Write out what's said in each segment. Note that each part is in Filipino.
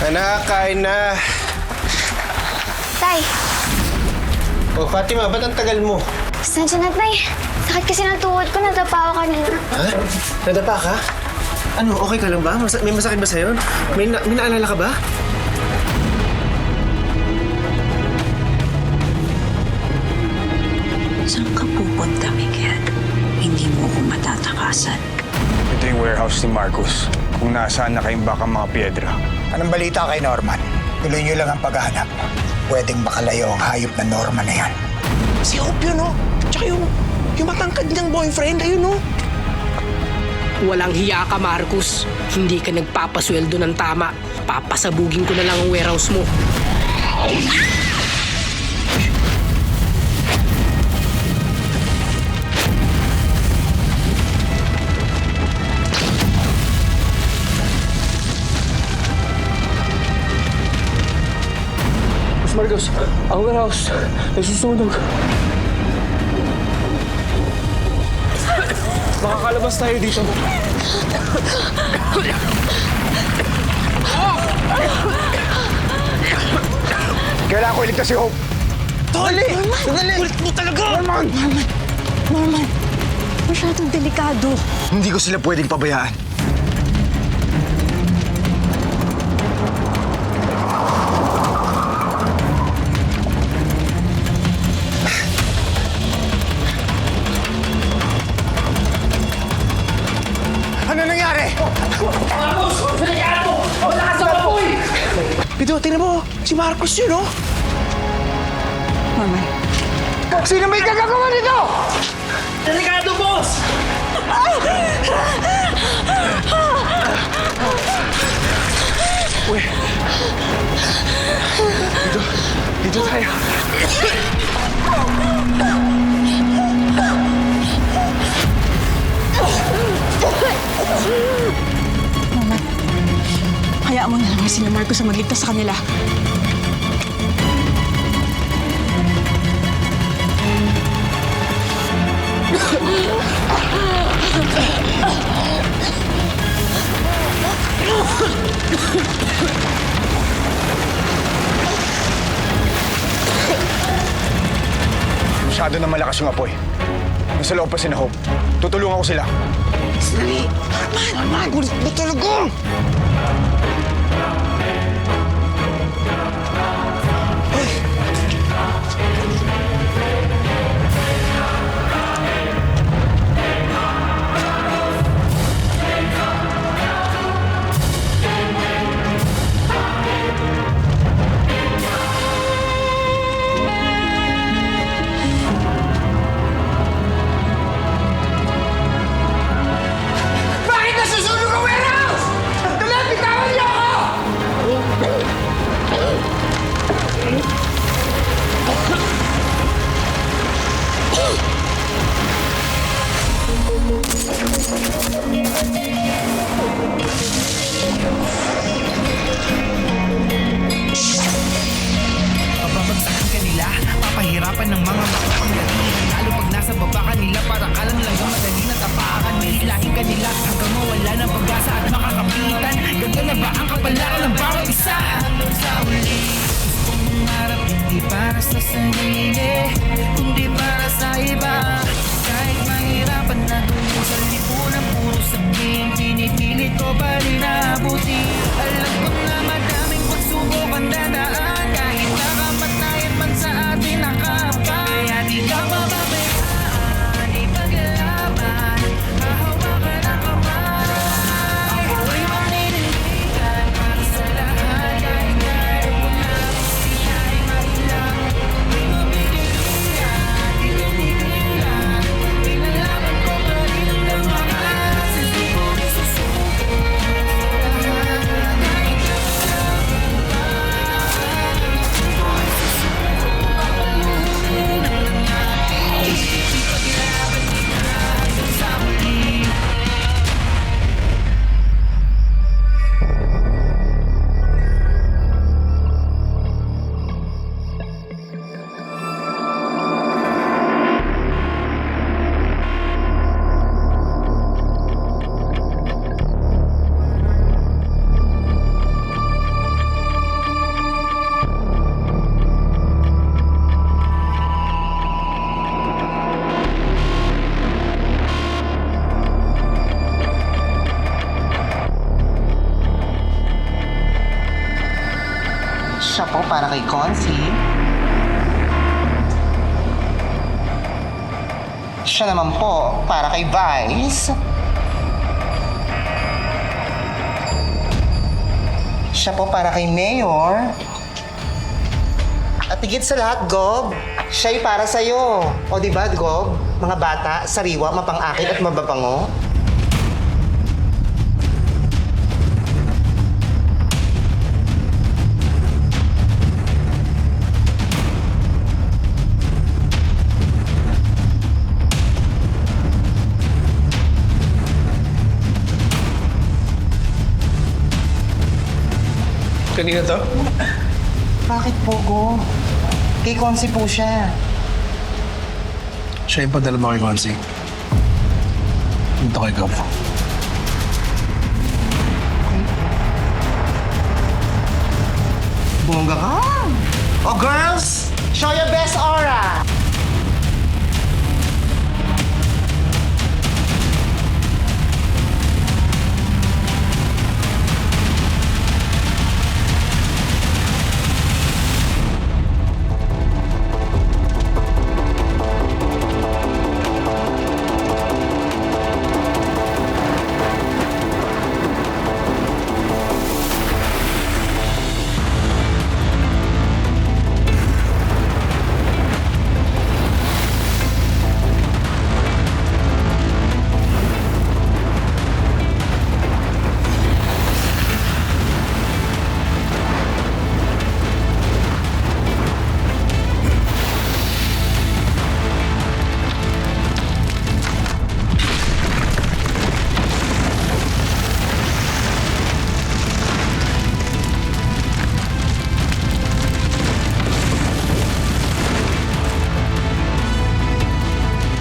Anak, kain na. Tay, Oh, Fatima, ba't ang tagal mo? saan na, Tay? Sakit kasi ng tuhod ko, nadapa ako kanina. Ha? Nadapa ka? Ano, okay ka lang ba? May masakit ba sa'yo? May naalala ka ba? Saan ka pupunta, Miguel? Hindi mo ko matatakasan. Ito yung warehouse ni Marcos. Kung nasaan na kayong baka mga piedra. Anong balita kay Norman? Tuloy niyo lang ang paghahanap. Pwedeng makalayo ang hayop na Norman na yan. Si Hope yun, no? Tsaka yung matangkad niyang boyfriend, ayun, no? Walang hiya ka, Marcos. Hindi ka nagpapasweldo ng tama. Papasabugin ko na lang ang warehouse mo. Marcos, ang warehouse. Nasusunog. Makakalabas tayo dito. Kailangan ko iligtas si Hope. Dali! Kulit mo talaga! Norman, masyadong delikado. Hindi ko sila pwedeng pabayaan. Ano nangyari? Pito, tingnan mo. Si Marcos yun, no? Norman, Sino may gagagawa nito? Delikado, boss! Dito tayo. hayaan mo na lang sila Marcos na magligtas sa kanila. Masyado na malakas yung apoy. Nasa loob pa si Hope. Tutulungan ko sila. Dali! Norman, kulit mo talaga! Bakit nasusunog ang warehouse? Dali, bitawan niyo ako! Pababagsakan ka nila, papahirapan ng mga makapangyarihan. Lalo pag nasa baba ka nila, para ka lang madali na tapakan. Hihilahin ka nila hanggang mawala ng pag-asa at makakapitan. Ganda na ba ang kapalaran ng bawat isa? Sa uli, gustong mangarap, hindi para sa sarili, kundi para sa iba. Kahit mahirapan na doon sa lipunan, puro sabihin, pinipilit ko pa rin abuti. Alam ko na madaming pagsubok ang dadaan, kahit nakamatayan man sa atin nakapag. Kaya di ka mababayaan, ipaglaban, hahawakan ang kamay. Ako'y maninindigan para sa lahat, kahit gano'n ko na sila ay mailang. Di mabibigyan Siya naman po, para kay Vice. Siya po para kay Mayor. At higit sa lahat, Gob, siya'y para sa'yo. O diba, Gob? Mga bata, sariwa, mapang-akit at mababango. Kanina to? Bakit po, Gob? Kay Consi po siya. Siya yung padala mo kay Consi. Dito kay Gab. Bongga ka! Oh, girls! Show your best aura!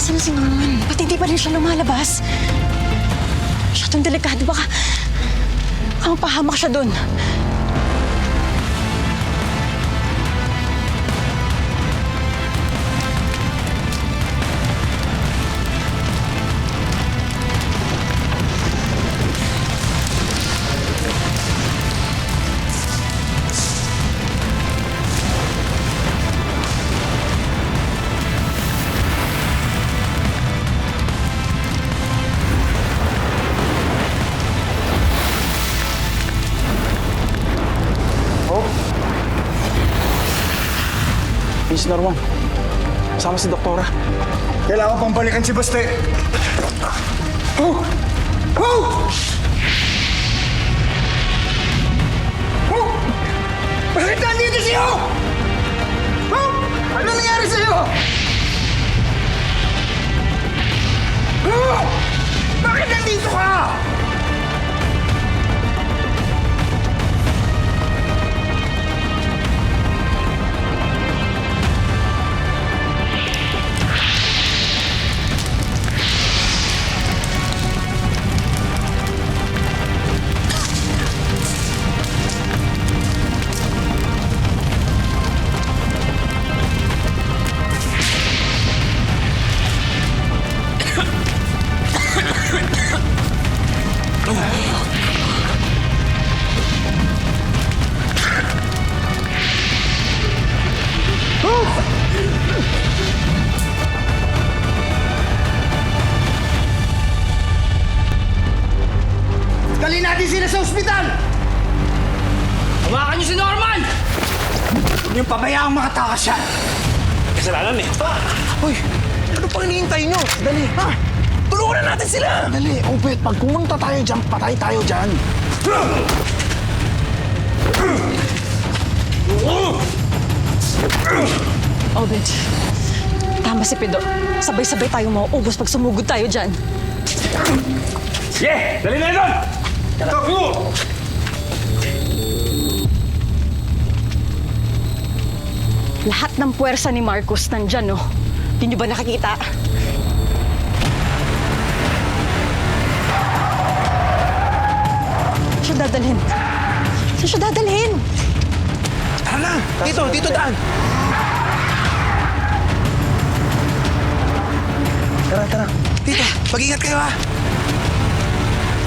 Saan na si Norman? Ba't hindi pa rin siya lumalabas? Masyadong delikado. Baka mapahamak siya dun. Miss Norman, kasama si Doktora. Kailangan pang balikan si Baste. Oh! Oh! Oh! Bakit nandito siya? Oh! Ano nangyari sa'yo? Oh! Bakit nandito ka? Dali natin sila sa ospital! Hawakan niyo si Norman! Huwag niyong pabayaang makatakas yan! Kasalanan eh. Uy, ano pang hinihintay nyo? Dali, ha? Tulungan na natin sila! Dali, Obet, pag kumunta tayo dyan, patay tayo dyan. Obed, tama si Pido. Sabay-sabay tayo mauubos pag sumugod tayo dyan. Yeah! Dali na doon! Lahat ng puwersa ni Marcos nandyan, no? Hindi nyo ba nakikita? Saan siya dadalhin? Saan siya dadalhin? Tara na! Dito daan! Tara. Dito, mag-ingat kayo ha!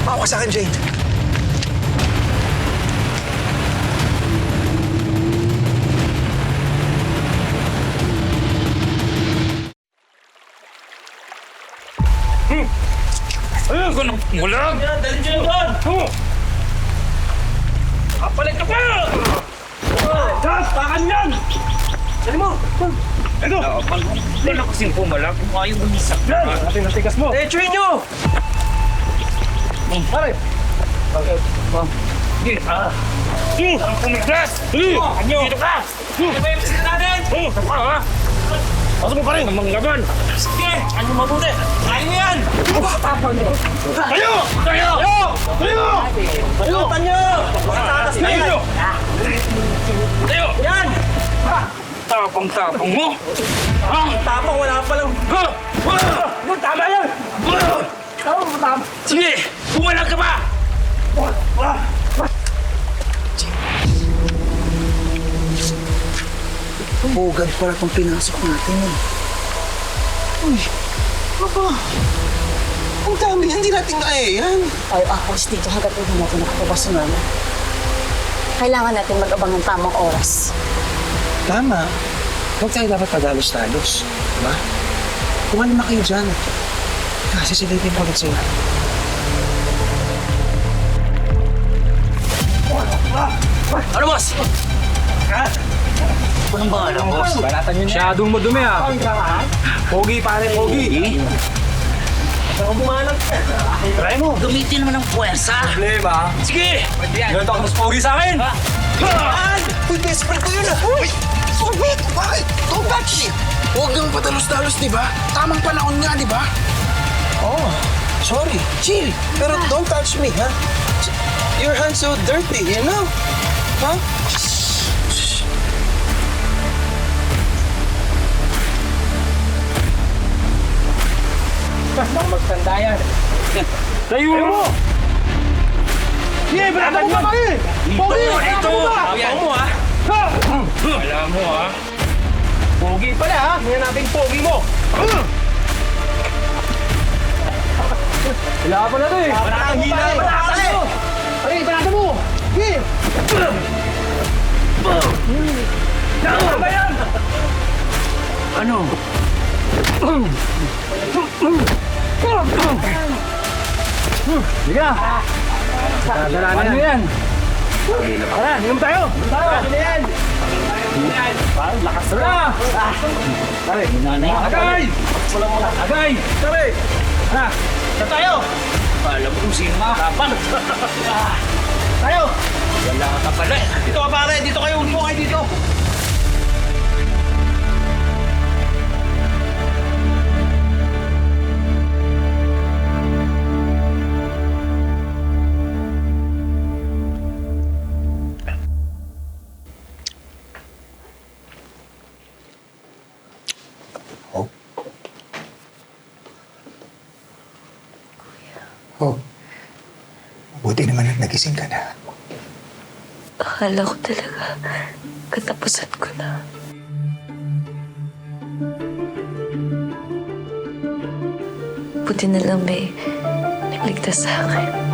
Mawa ka sa akin, Jade. Ayun ko nang mulag! Dali nyo doon! Kapalit ka pa! Dad! Takan yan! Dali mo! Ito! Hindi na kasing pumalag. Kung ayaw umisak na. Atin ang tigas mo! Eh, chewin nyo! Pare! Sige! Ang pumigas! Dito ka! Ano ba yung bisita natin? Pasok mo pa rin! Ang laban! Sige! Ano mabuti? Kaya yan! Tayo! Tayo! Tayo! Tayo! Tayo! Tayo! Tayo! Yan! Tapang-tapang mo! Tapang wala pa lang! Tama yan! Tama! Sige! Bumalag ka pa! Bugad pala itong pinasok natin. Uy, baba. Ang dami, hindi natin kaya yan. Tayo ahos dito hanggat hindi natin nakapabas sa namin. Kailangan natin mag-abang ng tamang oras. Tama. Huwag tayo dapat padalos-dalos. Diba? Kumain na kayo dyan. Kasi silipin ko ulit sila. Ano, boss? Anong bahala, boss? Balatan nyo na. Masyadong madumi, ah. Pogi, pare, pogi. Try mo. Gamitin mo ng puwersa. Problema. Sige! Ganito ako mas pogi sa akin. Uy, best friend ko yun ah! Uy! Forbid! Bakit? Don't touch me! Huwag kang padalos-dalos, di ba? Tamang panahon nga, di ba? Oh, sorry. Chill. Pero don't touch me, ha? Your hands so dirty, you know? Huh? Magtanda yan. Tayo mo! Sige, balatan nyo kayo! Dito! Ayan mo, ha? Alam mo, ha? Pogi pala, ha? Ngayon natin pogi mo. Kailangan pa na ito, eh. Wala kang hila, eh. Pare, balatan mo! Sige! Ano ba yan? Ano? Sige na! Ano yan? Tara, inom tayo! Ano yan? Lakas na! Tara, agay! Agay! Tara! Ha! Saan tayo? Alam mo kung sino makakapan. Tayo! Wala ka pala. Dito ka pare! Dito kayo! Upo kayo dito! Oh, buti naman at nagising ka na. Akala ko talaga katapusan ko na. Buti na lang may nagligtas sa akin.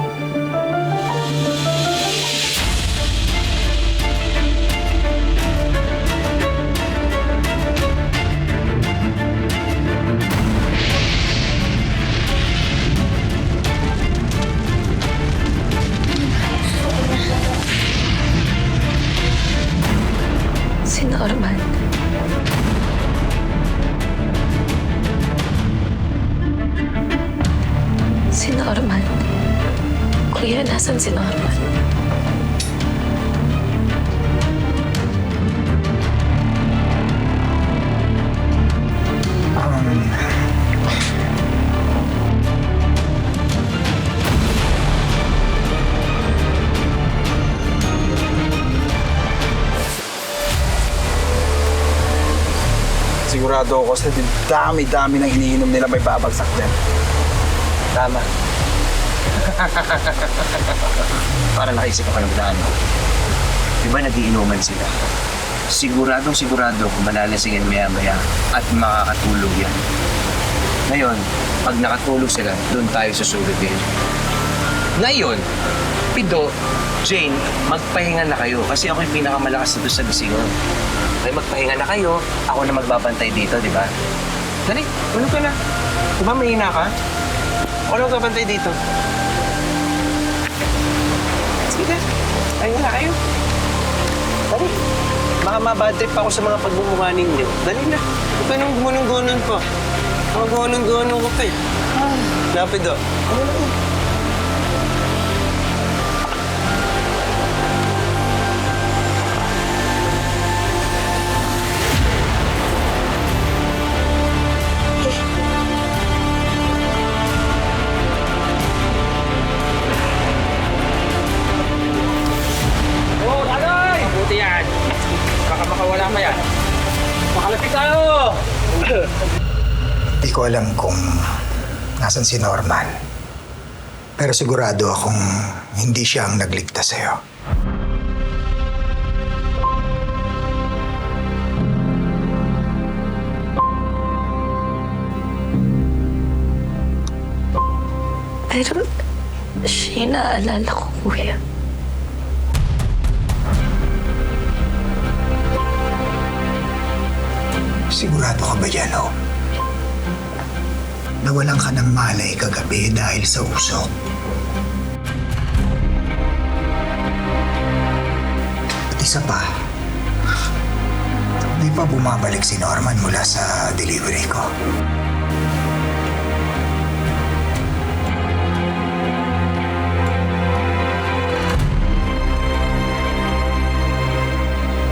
Sino Arman? Sino Arman? Kuya, nasan si Arman? Sigurado ako sa dami-dami ng iniinom nila may babagsak din. Tama. Para nakaisip ako ng daan. Di ba nagiinuman sila? Siguradong-sigurado kung malalasingan maya-maya at makakatulog yan. Ngayon, pag nakatulog sila, doon tayo susulit din. Ngayon, Pido, Jane, magpahinga na kayo kasi ako yung pinakamalakas na doon sa Bisingon. Okay, magpahinga na kayo, ako na magbabantay dito, di ba? Dali, ano ka na? Di ba mahina ka? Ano gabantay dito? Sige, ayun na kayo. Dali. Baka mabad trip ako sa mga pagmumukha ninyo. Dali na. Huwag ka nang gumunong-gunon pa. Mga gumunong-gunon ko pa eh. Lapid o. Ano na eh? Oh, tagay! Buti yan. Baka makawala pa yan. Makalapit tayo! Di ko alam kung nasan si Norman. Pero sigurado akong hindi siya ang nagligtas sa'yo. Pero siya yung naalala ko, kuya. Sigurado ka ba dyan, Hope? Nawalan ka ng malay kagabi dahil sa usok. At isa pa, may pa bumabalik si Norman mula sa delivery ko.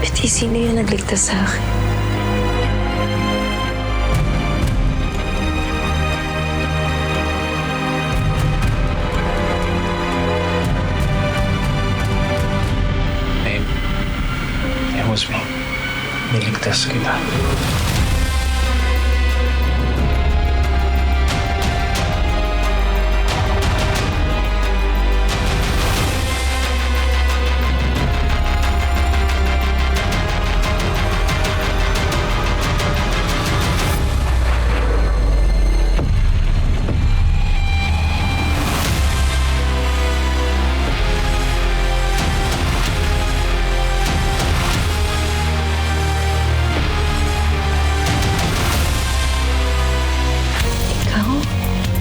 Pati sino yung nagligtas sa akin? It was me. Niligtas kita.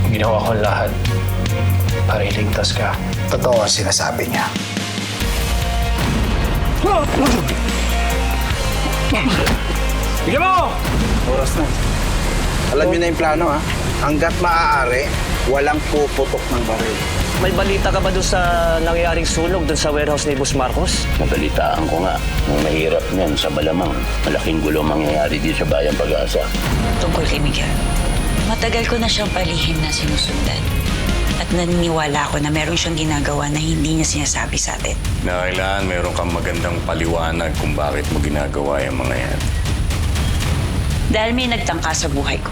Ginawa ko lahat para iligtas ka. Totoo ang sinasabi niya. Bigyan mo! Oras na. Alam niyo na yung plano, ha? Hanggat maaari, walang puputok ng baril. May balita ka ba doon sa nangyayaring sunog doon sa warehouse ni Boss Marcos? Nabalitaan ko nga, nung mahirap niyan sa Balamang, malaking gulo mangyayari dito sa Bayang Pag-asa. Tungkol kay Miguel. Matagal ko na siyang palihim na sinusundan. At naniniwala ako na meron siyang ginagawa na hindi niya sinasabi sa atin. Na kailangan meron kang magandang paliwanag kung bakit mo ginagawa yung mga yan. Dahil may nagtangka sa buhay ko.